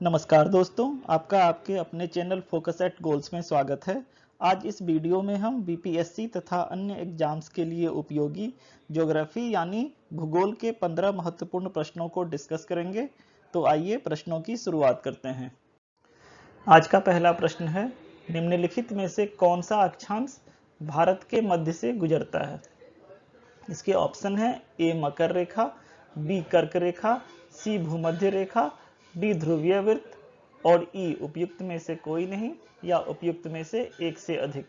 नमस्कार दोस्तों, आपका आपके अपने चैनल फोकस एट गोल्स में स्वागत है। आज इस वीडियो में हम बीपीएससी तथा अन्य एग्जाम्स के लिए उपयोगी ज्योग्राफी यानी भूगोल के 15 महत्वपूर्ण प्रश्नों को डिस्कस करेंगे। तो आइए प्रश्नों की शुरुआत करते हैं। आज का पहला प्रश्न है, निम्नलिखित में से कौन सा अक्षांश भारत के मध्य से गुजरता है? इसके ऑप्शन है ए मकर रेखा, बी कर्क रेखा, सी भूमध्य रेखा, डी ध्रुवीय वृत्त और ई उपयुक्त में से कोई नहीं या उपयुक्त में से एक से अधिक।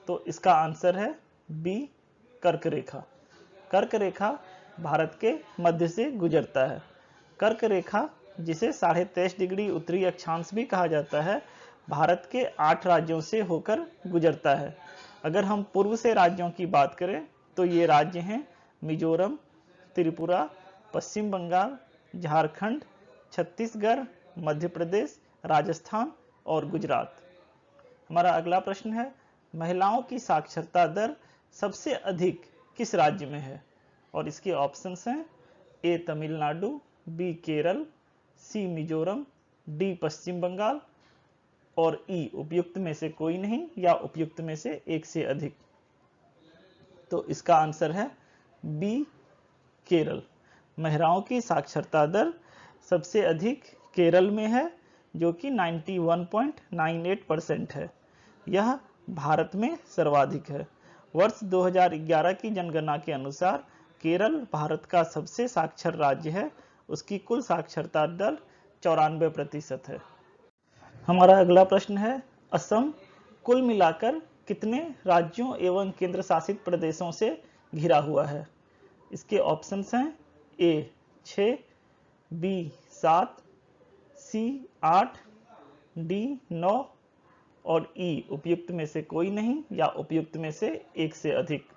तो इसका आंसर है बी कर्क रेखा। कर्क रेखा भारत के मध्य से गुजरता है। कर्क रेखा, जिसे 23.5 डिग्री उत्तरी अक्षांश भी कहा जाता है, भारत के 8 राज्यों से होकर गुजरता है। अगर हम पूर्व से राज्यों की बात करें तो ये राज्य हैं मिजोरम, त्रिपुरा, पश्चिम बंगाल, झारखंड, छत्तीसगढ़, मध्य प्रदेश, राजस्थान और गुजरात। हमारा अगला प्रश्न है, महिलाओं की साक्षरता दर सबसे अधिक किस राज्य में है? और इसके ऑप्शंस हैं ए तमिलनाडु, बी केरल, सी मिजोरम, डी पश्चिम बंगाल और ई उपयुक्त में से कोई नहीं या उपयुक्त में से एक से अधिक। तो इसका आंसर है बी केरल। महिलाओं की साक्षरता दर सबसे अधिक केरल में है, जो कि 91.98% है। यह भारत में सर्वाधिक है। वर्ष 2011 की जनगणना के अनुसार केरल भारत का सबसे साक्षर राज्य है। उसकी कुल साक्षरता दर 94% है। हमारा अगला प्रश्न है, असम कुल मिलाकर कितने राज्यों एवं केंद्र शासित प्रदेशों से घिरा हुआ है? इसके ऑप्शंस हैं ए 6, बी 7, सी 8, डी 9 और ई उपयुक्त में से कोई नहीं या उपयुक्त में से एक से अधिक।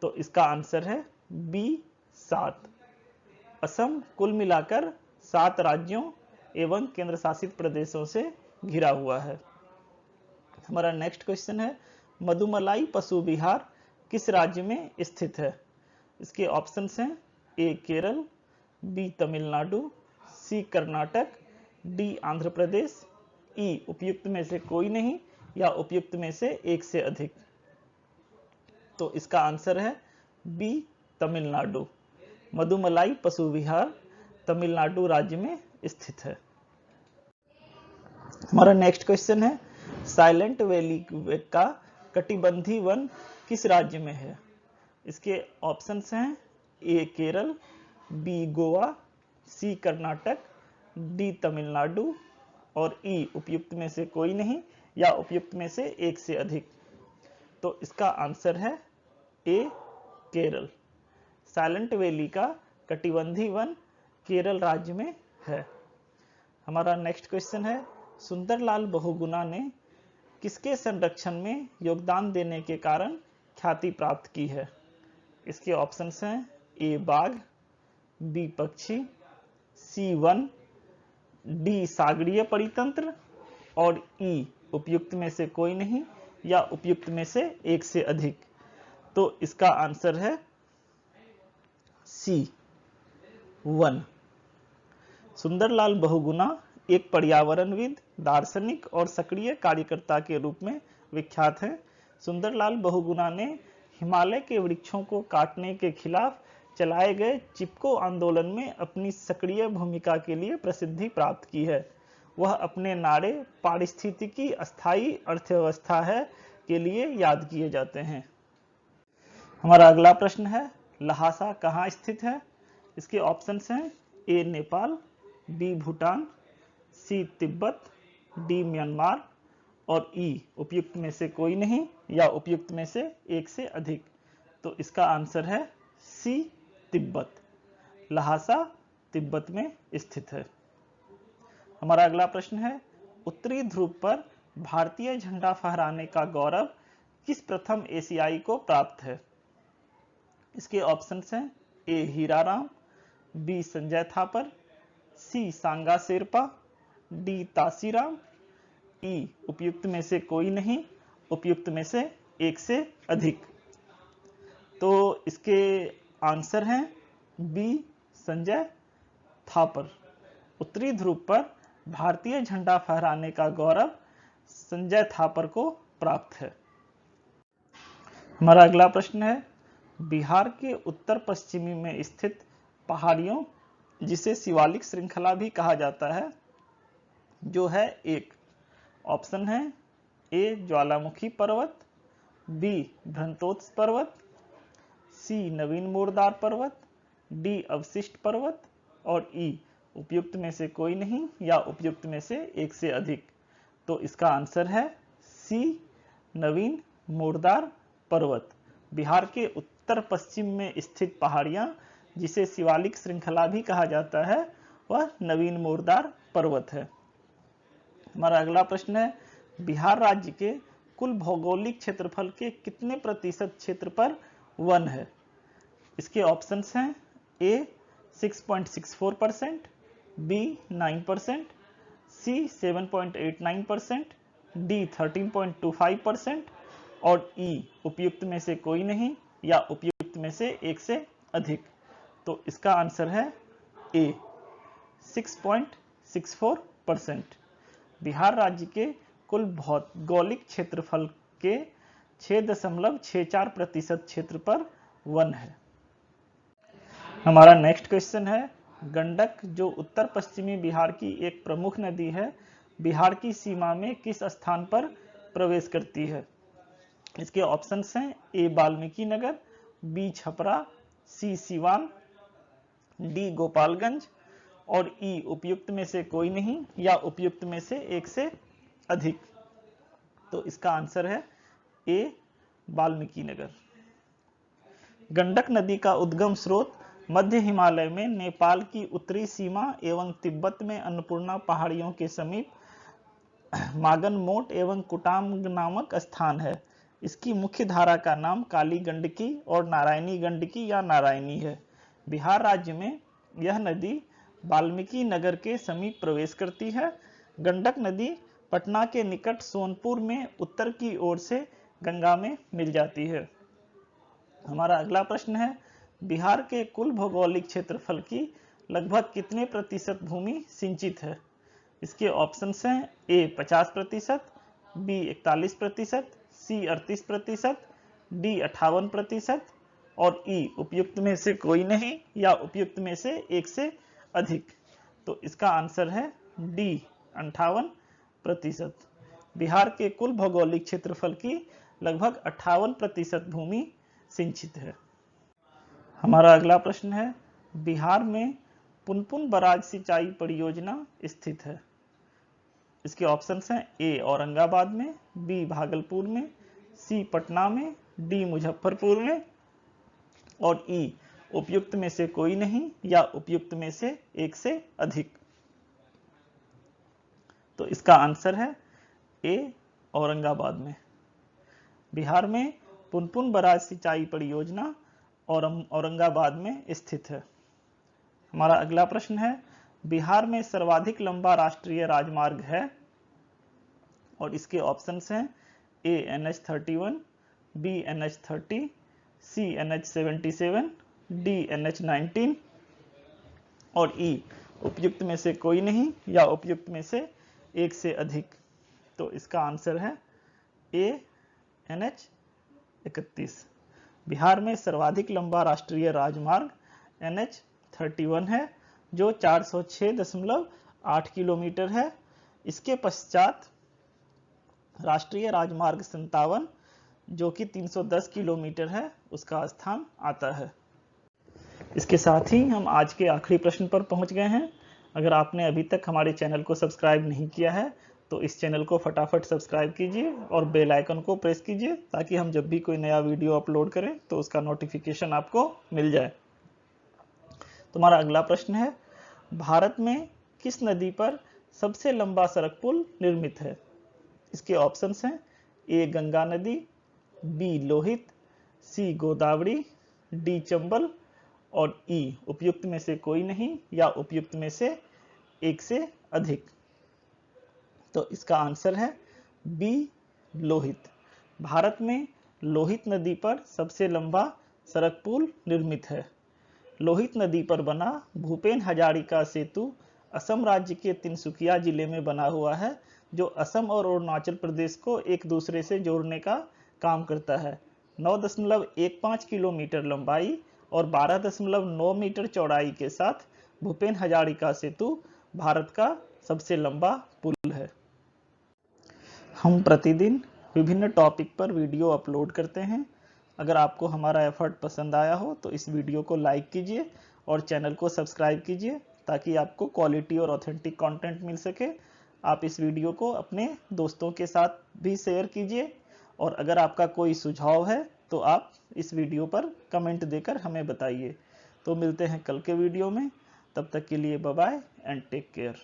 तो इसका आंसर है बी 7। असम कुल मिलाकर 7 राज्यों एवं केंद्र शासित प्रदेशों से घिरा हुआ है। हमारा नेक्स्ट क्वेश्चन है, मधुमलाई पशु विहार किस राज्य में स्थित है? इसके ऑप्शंस हैं ए केरल, बी तमिलनाडु, सी कर्नाटक, डी आंध्र प्रदेश, ई उपयुक्त में से कोई नहीं या उपयुक्त में से एक से अधिक। तो इसका आंसर है बी तमिलनाडु। मधुमलाई पशु विहार तमिलनाडु राज्य में स्थित है। हमारा नेक्स्ट क्वेश्चन है, साइलेंट वैली का कटिबंधी वन किस राज्य में है? इसके ऑप्शंस हैं ए केरल, बी गोवा, सी कर्नाटक, डी तमिलनाडु और ई उपयुक्त में से कोई नहीं या उपयुक्त में से एक से अधिक। तो इसका आंसर है ए केरल। साइलेंट वैली का कटिबंधी वन केरल राज्य में है। हमारा नेक्स्ट क्वेश्चन है, सुंदरलाल बहुगुणा ने किसके संरक्षण में योगदान देने के कारण ख्याति प्राप्त की है? इसके ऑप्शंस हैं ए बाघ, बी पक्षी, सी वन, डी सागरीय परितंत्र और ई उपयुक्त में से कोई नहीं या उपयुक्त में से एक से अधिक। तो इसका आंसर है सी वन। सुंदरलाल बहुगुणा एक पर्यावरणविद, दार्शनिक और सक्रिय कार्यकर्ता के रूप में विख्यात हैं। सुंदरलाल बहुगुणा ने हिमालय के वृक्षों को काटने के खिलाफ चलाए गए चिपको आंदोलन में अपनी सक्रिय भूमिका के लिए प्रसिद्धि प्राप्त की है। वह अपने नारे पारिस्थितिकी अस्थायी अर्थव्यवस्था है के लिए याद किए जाते हैं। हमारा अगला प्रश्न है, लहासा कहाँ स्थित है? इसके ऑप्शंस हैं ए नेपाल, बी भूटान, सी तिब्बत, डी म्यांमार और ई उपयुक्त में से कोई नहीं या उपयुक्त में से एक से अधिक। तो इसका आंसर है सी तिब्बत। लहासा तिब्बत में स्थित है। हमारा अगला प्रश्न है, उत्तरी ध्रुव पर भारतीय झंडा फहराने का गौरव किस प्रथम एशियाई को प्राप्त है? इसके ऑप्शंस हैं ए हीराराम, बी संजय थापर, सी सांगा शेरपा, डी तासीराम, ई उपयुक्त में से कोई नहीं, उपयुक्त में से एक से अधिक। तो इसके आंसर हैं बी संजय थापर। उत्तरी ध्रुव पर भारतीय झंडा फहराने का गौरव संजय थापर को प्राप्त है। हमारा अगला प्रश्न है, बिहार के उत्तर पश्चिमी में स्थित पहाड़ियों जिसे शिवालिक श्रृंखला भी कहा जाता है जो है एक, ऑप्शन है ए ज्वालामुखी पर्वत, बी भ्रंतोत्स पर्वत, सी नवीन मोरदार पर्वत, डी अवशिष्ट पर्वत और ई उपयुक्त में से कोई नहीं या उपयुक्त में से एक से अधिक। तो इसका आंसर है सी नवीन मोरदार पर्वत। बिहार के उत्तर पश्चिम में स्थित पहाड़ियां जिसे शिवालिक श्रृंखला भी कहा जाता है वह नवीन मोरदार पर्वत है। हमारा अगला प्रश्न है, बिहार राज्य के कुल भौगोलिक क्षेत्रफल के कितने प्रतिशत क्षेत्र पर वन है? इसके ऑप्शंस हैं ए 6.64%, बी 9%, सी 7.89%, डी 13.25% और ई उपयुक्त में से कोई नहीं या उपयुक्त में से एक से अधिक। तो इसका आंसर है ए 6.64%। बिहार राज्य के कुल भौगोलिक क्षेत्रफल के 6.64% क्षेत्र पर वन है। हमारा नेक्स्ट क्वेश्चन है, गंडक जो उत्तर पश्चिमी बिहार की एक प्रमुख नदी है, बिहार की सीमा में किस स्थान पर प्रवेश करती है? इसके ऑप्शंस हैं ए वाल्मीकि नगर, बी छपरा, सी सिवान, डी गोपालगंज और ई उपयुक्त में से कोई नहीं या उपयुक्त में से एक से अधिक। तो इसका आंसर है ए वाल्मीकि नगर। गंडक नदी का उद्गम स्रोत मध्य हिमालय में नेपाल की उत्तरी सीमा एवं तिब्बत में अन्नपूर्णा पहाड़ियों के समीप मागन मोट एवं कुटाम नामक स्थान है। इसकी मुख्य धारा का नाम काली गंडकी और नारायणी गंडकी या नारायणी है। बिहार राज्य में यह नदी वाल्मीकि नगर के समीप प्रवेश करती है। गंडक नदी पटना के निकट सोनपुर में उत्तर की ओर से गंगा में मिल जाती है। हमारा अगला प्रश्न है, बिहार के कुल भौगोलिक क्षेत्रफल की लगभग कितने प्रतिशत भूमि सिंचित है? इसके ऑप्शंस हैं ए 50%, बी 41%, सी 38%, डी 58% और ई उपयुक्त में से कोई नहीं या उपयुक्त में से एक से अधिक। तो इसका आंसर है डी 58%। बिहार के कुल भौगोलिक क्षेत्रफल की लगभग 58% भूमि सिंचित है। हमारा अगला प्रश्न है, बिहार में पुनपुन बराज सिंचाई परियोजना स्थित है। इसके ऑप्शंस हैं ए औरंगाबाद में, बी भागलपुर में, सी पटना में, डी मुजफ्फरपुर में और ई उपयुक्त में से कोई नहीं या उपयुक्त में से एक से अधिक। तो इसका आंसर है ए औरंगाबाद में। बिहार में पुनपुन बराज सिंचाई परियोजना औरंगाबाद में स्थित है। हमारा अगला प्रश्न है, बिहार में सर्वाधिक लंबा राष्ट्रीय राजमार्ग है और इसके ऑप्शंस हैं ए NH31, बी NH30, सी NH77, डी NH19 और ई उपयुक्त में से कोई नहीं या उपयुक्त में से एक से अधिक। तो इसका आंसर है ए NH31। बिहार में सर्वाधिक लंबा राष्ट्रीय राजमार्ग NH31 है जो 406.8 किलोमीटर है। इसके पश्चात राष्ट्रीय राजमार्ग 57 जो कि 310 किलोमीटर है उसका स्थान आता है। इसके साथ ही हम आज के आखिरी प्रश्न पर पहुंच गए हैं। अगर आपने अभी तक हमारे चैनल को सब्सक्राइब नहीं किया है तो इस चैनल को फटाफट सब्सक्राइब कीजिए और बेल आइकन को प्रेस कीजिए ताकि हम जब भी कोई नया वीडियो अपलोड करें तो उसका नोटिफिकेशन आपको मिल जाए। तुम्हारा अगला प्रश्न है, भारत में किस नदी पर सबसे लंबा सड़क पुल निर्मित है? इसके ऑप्शंस हैं ए गंगा नदी, बी लोहित, सी गोदावरी, डी चंबल और ई उपयुक्त में से कोई नहीं या उपयुक्त में से एक से अधिक। तो इसका आंसर है बी लोहित। भारत में लोहित नदी पर सबसे लंबा सड़क पुल निर्मित है। लोहित नदी पर बना भूपेन हजारिका सेतु असम राज्य के तिनसुकिया जिले में बना हुआ है, जो असम और अरुणाचल प्रदेश को एक दूसरे से जोड़ने का काम करता है। 9.15 किलोमीटर लंबाई और 12.9 मीटर चौड़ाई के साथ भूपेन हजारिका सेतु भारत का सबसे लंबा पुल है। हम प्रतिदिन विभिन्न टॉपिक पर वीडियो अपलोड करते हैं। अगर आपको हमारा एफर्ट पसंद आया हो तो इस वीडियो को लाइक कीजिए और चैनल को सब्सक्राइब कीजिए, ताकि आपको क्वालिटी और ऑथेंटिक कंटेंट मिल सके। आप इस वीडियो को अपने दोस्तों के साथ भी शेयर कीजिए, और अगर आपका कोई सुझाव है तो आप इस वीडियो पर कमेंट देकर हमें बताइए। तो मिलते हैं कल के वीडियो में, तब तक के लिए bye bye and take care.